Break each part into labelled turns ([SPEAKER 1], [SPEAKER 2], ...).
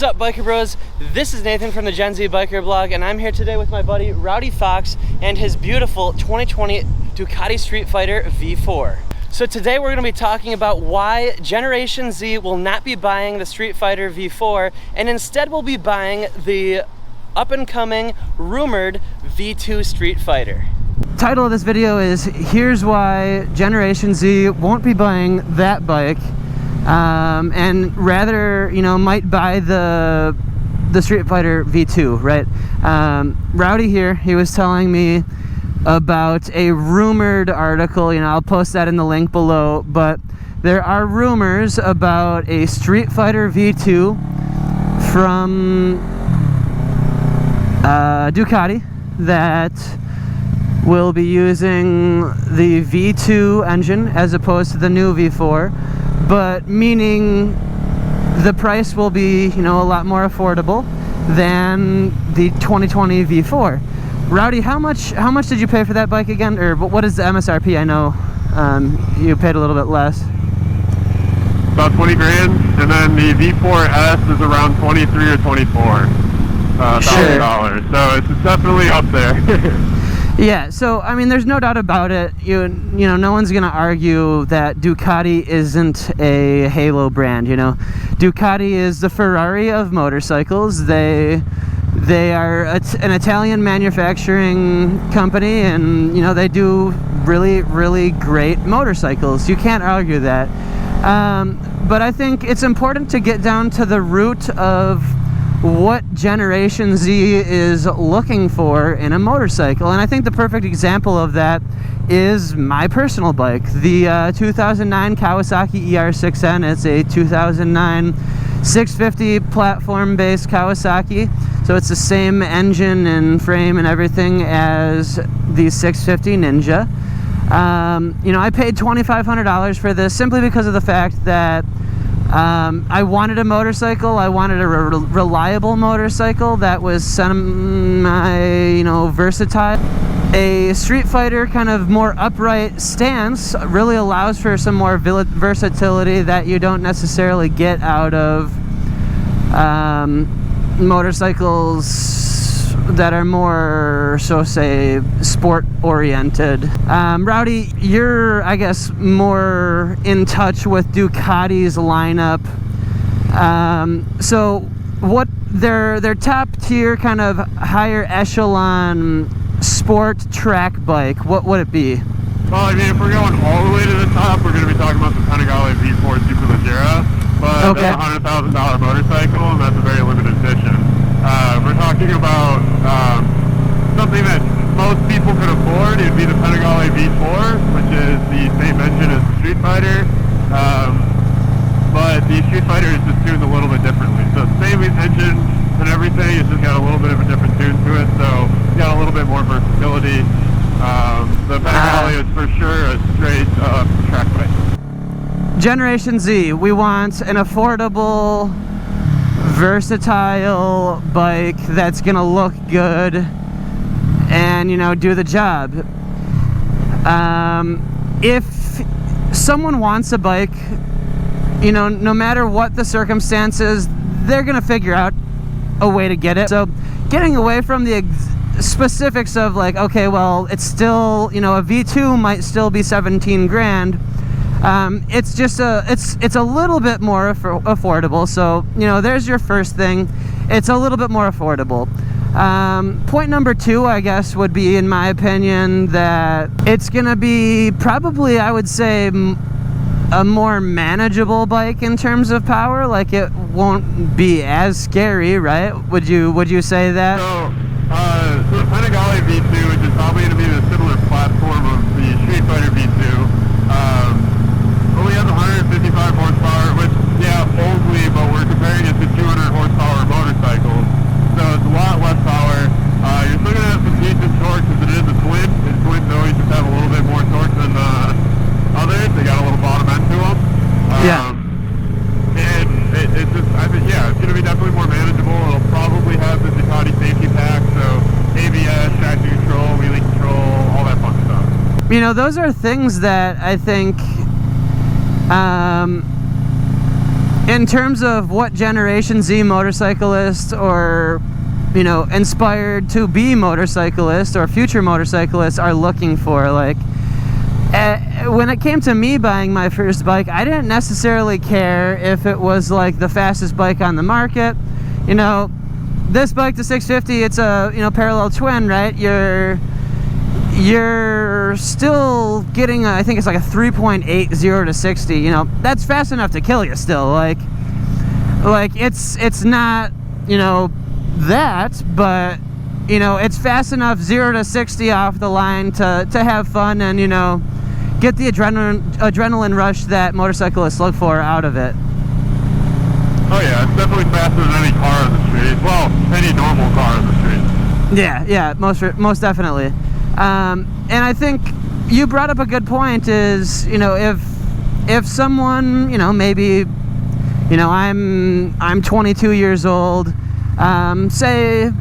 [SPEAKER 1] up, Biker Bros? This is Nathan from the Gen Z Biker blog, and I'm here today with my buddy Rowdy Fox and his beautiful 2020 Ducati Street Fighter V4. So today we're going to be talking about why Generation Z will not be buying the Street Fighter V4 and instead will be buying the up-and-coming, rumored V2 Street Fighter. Title of this video is Here's Why Generation Z Won't Be Buying That Bike and rather, you know, might buy the Street Fighter V2, right? Rowdy here, he was telling me about a rumored article, you know, I'll post that in the link below, but there are rumors about a Street Fighter V2 from Ducati that will be using the V2 engine as opposed to the new V4, but meaning the price will be, you know, a lot more affordable than the 2020 V4. Rowdy, how much did you pay for that bike again, or what is the MSRP? I know you paid a little bit less.
[SPEAKER 2] About 20 grand, and then the V4S is around 23 or 24 $1,000. So it's definitely up there.
[SPEAKER 1] Yeah, so I mean, there's no doubt about it. You know, no one's gonna argue that Ducati isn't a halo brand. You know, Ducati is the Ferrari of motorcycles. They are an Italian manufacturing company, and you know, they do really great motorcycles. You can't argue that. But I think it's important to get down to the root of what Generation Z is looking for in a motorcycle, and I think the perfect example of that is my personal bike, the 2009 Kawasaki ER6N. It's a 2009 650 platform-based Kawasaki, so it's the same engine and frame and everything as the 650 Ninja. You know, I paid $2,500 for this simply because of the fact that I wanted a motorcycle. I wanted a reliable motorcycle that was semi, you know, versatile. A Street Fighter kind of more upright stance really allows for some more versatility that you don't necessarily get out of motorcycles that are more, so say, sport oriented. Rowdy, you're, I guess, more in touch with Ducati's lineup. So what their top tier, kind of higher echelon sport track bike, what would it be?
[SPEAKER 2] Well, I mean, if we're going all the way to the top, we're going to be talking about the Panigale V4 Superleggera, but okay, that's a $100,000 motorcycle, and that's a very limited edition. We're talking about something that most people could afford. It would be the Panigale V4, which is the same engine as the Street Fighter, but the Street Fighter is just tuned a little bit differently. So same engine and everything, it's just got a little bit of a different tune to it, so you got a little bit more versatility. The Panigale is for sure a straight track bike.
[SPEAKER 1] Generation Z, we want an affordable, versatile bike that's gonna look good and, you know, do the job. If someone wants a bike, you know, no matter what the circumstances, they're gonna figure out a way to get it. So getting away from the specifics of like, okay, well, it's still, you know, a V2 might still be 17 grand. It's just it's a little bit more affordable. So, you know, there's your first thing. It's a little bit more affordable. Point number two, I guess, would be, in my opinion, that it's gonna be probably, I would say, a more manageable bike in terms of power. Like, it won't be as scary, right? Would you say that?
[SPEAKER 2] So the Panigale V2, which is probably going to be the similar platform of the Street Fighter V2, only has 155 horsepower, which, yeah, only, but we're comparing it to 200 horsepower motorcycles, so it's a lot less power. You're still going to have some decent torque because it is a twin, and twins always just have a little bit more torque than others. They got a little bottom end to them. And it's just, I think, yeah, it's going to be definitely more manageable. It'll probably have the Ducati safety pack, so ABS, traction control, wheelie control, all that fun stuff.
[SPEAKER 1] You know, those are things that I think in terms of what Generation Z motorcyclists or, you know, inspired to be motorcyclists or future motorcyclists are looking for. Like, when it came to me buying my first bike, I didn't necessarily care if it was like the fastest bike on the market. You know, this bike, the 650, it's a, you know, parallel twin, right? You're still getting I think it's like a 3.8 0 to 60. You know, that's fast enough to kill you still. Like it's not, you know, that, but, you know, it's fast enough 0 to 60 off the line to have fun and, you know, get the adrenaline rush that motorcyclists look for out of it.
[SPEAKER 2] Oh yeah, it's definitely faster than any car on the street. Well, any normal car on the street.
[SPEAKER 1] Yeah, most definitely. And I think you brought up a good point is, you know, if someone, you know, maybe, you know, I'm 22 years old, say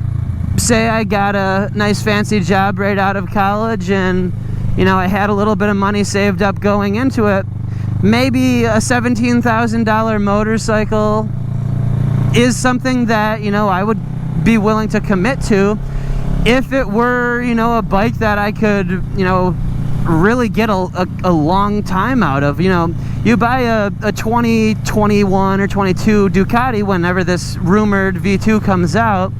[SPEAKER 1] I got a nice fancy job right out of college and, you know, I had a little bit of money saved up going into it. Maybe a $17,000 motorcycle is something that, you know, I would be willing to commit to if it were, you know, a bike that I could, you know, really get a long time out of. You know, you buy a 2021 or 22 Ducati whenever this rumored V2 comes out,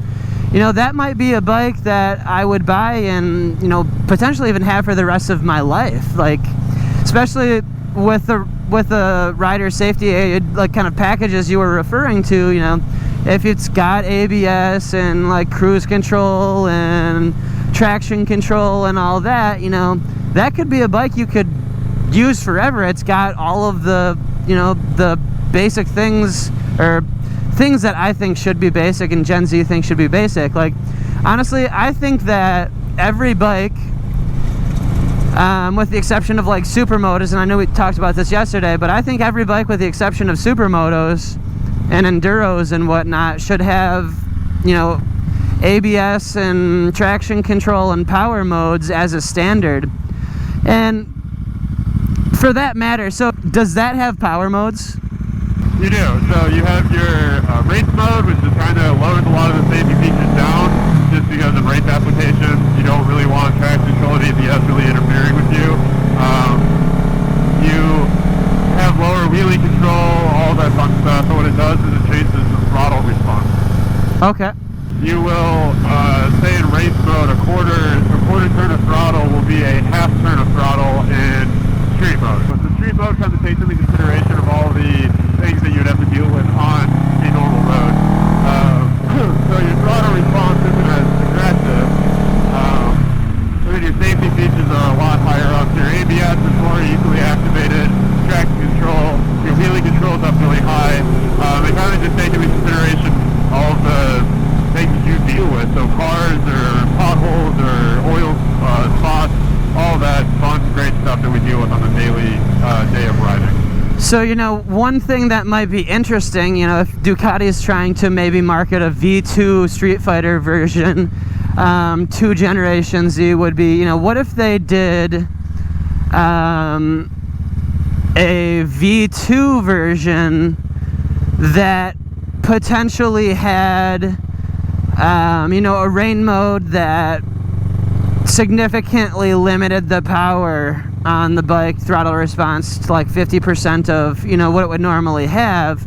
[SPEAKER 1] you know, that might be a bike that I would buy and, you know, potentially even have for the rest of my life. Like, especially with the rider safety aid, like, kind of packages you were referring to, you know, if it's got ABS and like cruise control and traction control and all that, you know, that could be a bike you could use forever. It's got all of the, you know, the basic things, or things that I think should be basic and Gen Z thinks should be basic. Like, honestly, I think that every bike, with the exception of like supermotos, and I know we talked about this yesterday, but I think every bike with the exception of supermotos and enduros and whatnot should have, you know, ABS and traction control and power modes as a standard. And for that matter, so does that have power modes?
[SPEAKER 2] You do. So you have your race mode, which is kind of lowers a lot of the safety features down, just because of race application. You don't really want traction control and ABS really interfering with you. You have lower wheelie control, all that fun stuff. So what it does is it changes the throttle response.
[SPEAKER 1] Okay.
[SPEAKER 2] You will say in race mode, a quarter turn of throttle will be a half turn of throttle in street mode. But the street mode kind of takes into consideration of all the things that you'd have to deal with on a normal road. So your throttle response isn't as aggressive. So then your safety features are a lot higher up. Your ABS is more easily activated. Traction control, your wheelie control is up really high. They kind of just take into consideration all of the things you deal with. So cars or potholes or oil spots, all that fun, great stuff that we deal with on the daily day of riding.
[SPEAKER 1] So, you know, one thing that might be interesting, you know, if Ducati is trying to maybe market a V2 Street Fighter version to Generation Z, would be, you know, what if they did a V2 version that potentially had, you know, a rain mode that significantly limited the power on the bike throttle response to like 50% of, you know, what it would normally have.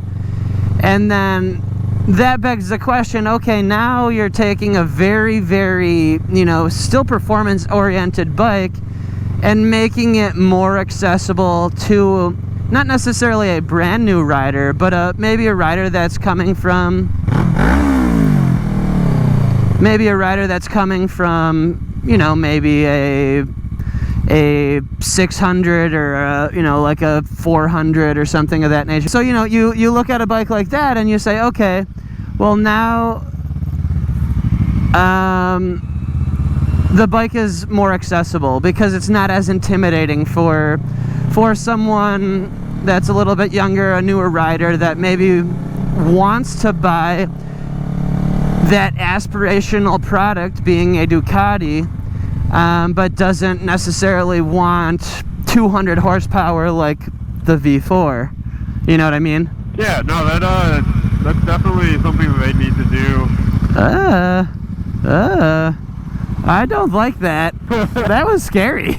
[SPEAKER 1] And then that begs the question, okay, now you're taking a very, very, you know, still performance-oriented bike and making it more accessible to not necessarily a brand new rider, but maybe a rider that's coming from, you know, maybe a 600 or you know, like a 400 or something of that nature. So, you know, you look at a bike like that and you say, okay, well, now the bike is more accessible because it's not as intimidating for someone that's a little bit younger, a newer rider that maybe wants to buy that aspirational product, being a Ducati, but doesn't necessarily want 200 horsepower like the V4. You know what I mean?
[SPEAKER 2] Yeah, no, that's definitely something that they need to do.
[SPEAKER 1] I don't like that. That was scary.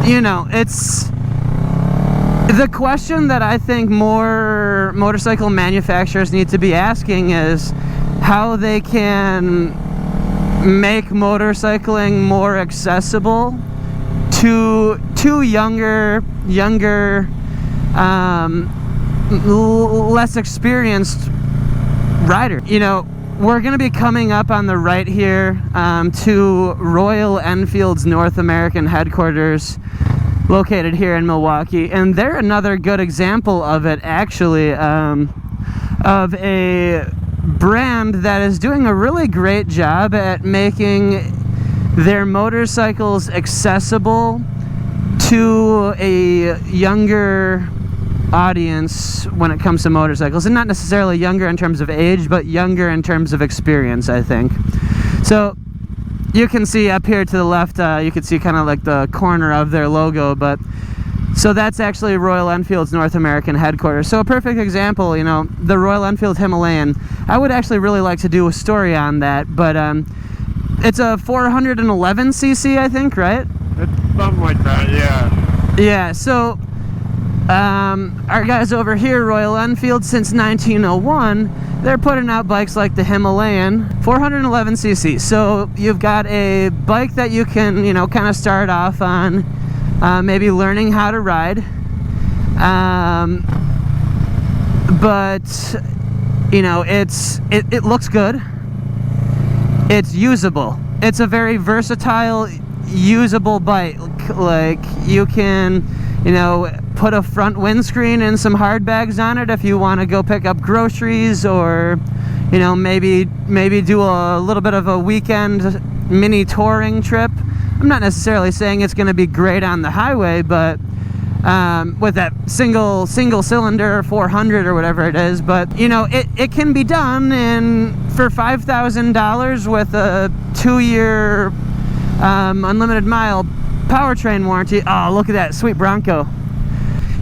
[SPEAKER 1] You know, it's the question that I think more motorcycle manufacturers need to be asking is how they can make motorcycling more accessible to younger, less experienced rider. You know, we're going to be coming up on the right here to Royal Enfield's North American headquarters, located here in Milwaukee, and they're another good example of it, actually, of a brand that is doing a really great job at making their motorcycles accessible to a younger audience when it comes to motorcycles, and not necessarily younger in terms of age, but younger in terms of experience, I think. So you can see up here to the left, you can see kind of like the corner of their logo, but so that's actually Royal Enfield's North American headquarters. So a perfect example, you know, the Royal Enfield Himalayan. I would actually really like to do a story on that, but it's a 411cc, I think, right?
[SPEAKER 2] It's something like that, yeah.
[SPEAKER 1] Yeah, so our guys over here, Royal Enfield, since 1901, they're putting out bikes like the Himalayan, 411cc. So you've got a bike that you can, you know, kind of start off on, maybe learning how to ride. But, you know, it looks good. It's usable. It's a very versatile, usable bike. Like, you can, you know, put a front windscreen and some hard bags on it if you want to go pick up groceries, or, you know, maybe do a little bit of a weekend mini touring trip. I'm not necessarily saying it's going to be great on the highway, but with that single cylinder 400 or whatever it is, but, you know, it can be done for $5,000 with a 2-year unlimited mile powertrain warranty. Oh, look at that sweet Bronco.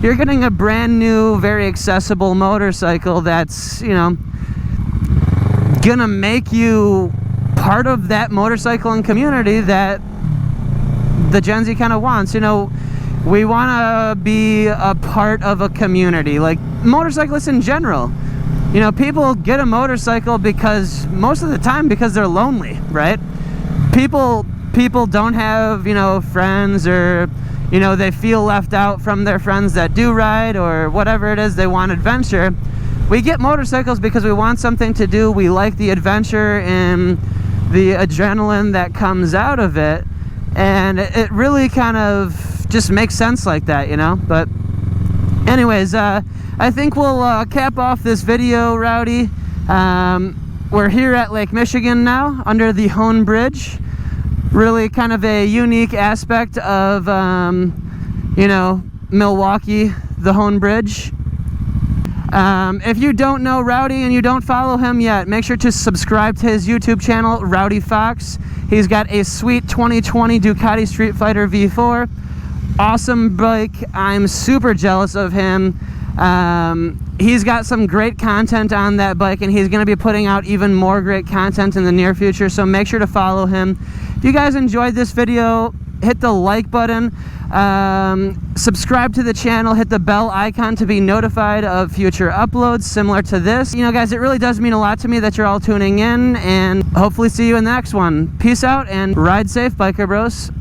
[SPEAKER 1] You're getting a brand new, very accessible motorcycle that's, you know, gonna make you part of that motorcycling community that the Gen Z kind of wants. You know, we want to be a part of a community, like motorcyclists in general. You know, people get a motorcycle because, most of the time, because they're lonely, right? People don't have, you know, friends, or, you know, they feel left out from their friends that do ride, or whatever it is, they want adventure. We get motorcycles because we want something to do. We like the adventure and the adrenaline that comes out of it, and it really kind of just makes sense like that, you know. But anyways, I think we'll cap off this video, Rowdy. We're here at Lake Michigan now, under the Hone Bridge. Really kind of a unique aspect of, you know, Milwaukee, the Hone Bridge. If you don't know Rowdy and you don't follow him yet, make sure to subscribe to his YouTube channel, Rowdy Fox. He's got a sweet 2020 Ducati Street Fighter V4. Awesome bike. I'm super jealous of him. He's got some great content on that bike, and he's going to be putting out even more great content in the near future, so make sure to follow him. If you guys enjoyed this video, hit the like button, subscribe to the channel, hit the bell icon to be notified of future uploads similar to this. You know, guys, it really does mean a lot to me that you're all tuning in, and hopefully see you in the next one. Peace out and ride safe, biker bros.